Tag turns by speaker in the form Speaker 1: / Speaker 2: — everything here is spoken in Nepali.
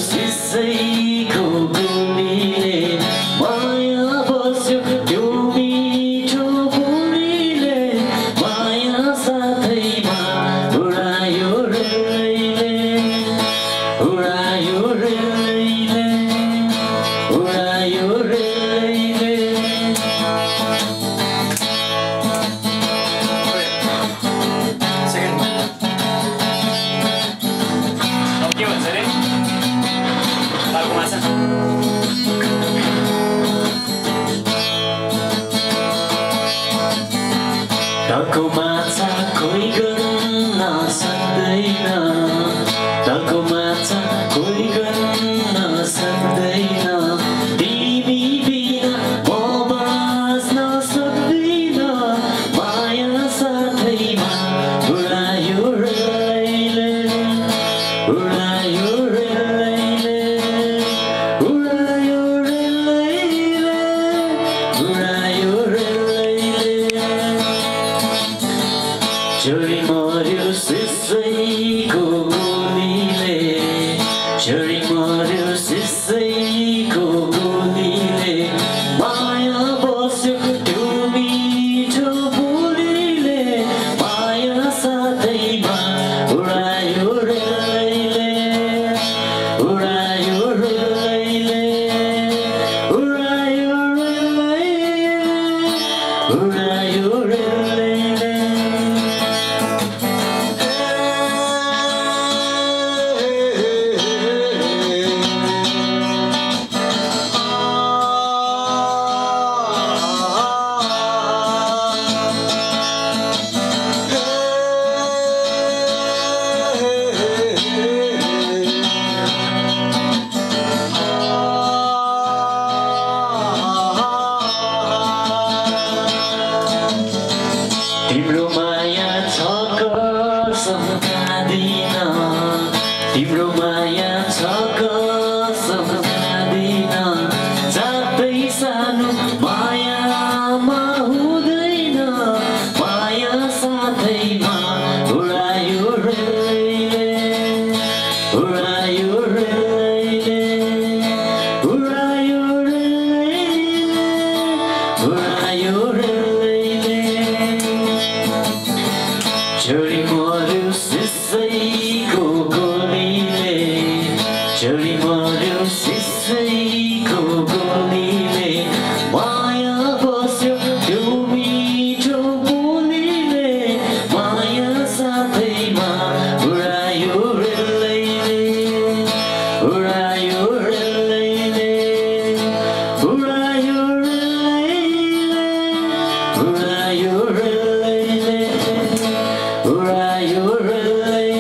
Speaker 1: सिसैको गोलीले माया बस्यो त्यो मिठो बोलीले माया साथैमा उडायो रेलैले उडायो रेलैले उडायो रेलैले तको माछा कोही गर्न सक्दैन तको माछा कोही गर्न सक्दैन तिमी बिना म बाँच्न सक्दिन माया साथैमा उडायो रेलैले उडायो रेलैले उडायो रेलैले उडायो रेलैले छोरी मर्यो सिसैको गोलीले छोरी मर्यो सिसैको गोलीले माया बस्यो त्यो मिठो बोलीले माया साथैमा उडायो रेलैले उडायो रेलैले उडायो रेलैले उडायो रेलैले तिम्रो माया छ कसम खाँदिन तिम्रो माया छ कसम खाँदिन जातै सानो मायामा हुँदैन माया साथैमा उडायो रेलैले उडायो रेलैले उडायो रेलैले उडायो रेलैले छोरी मर्यो सिसैको गोलीले छोरी मर्यो सिसैको गोलीले माया बस्यो त्यो मिठो बोलीले माया साथैमा उडायो रेलैले उडायो रेलैले उडायो रेलैले उडायो रेलैले उडायो रेलैले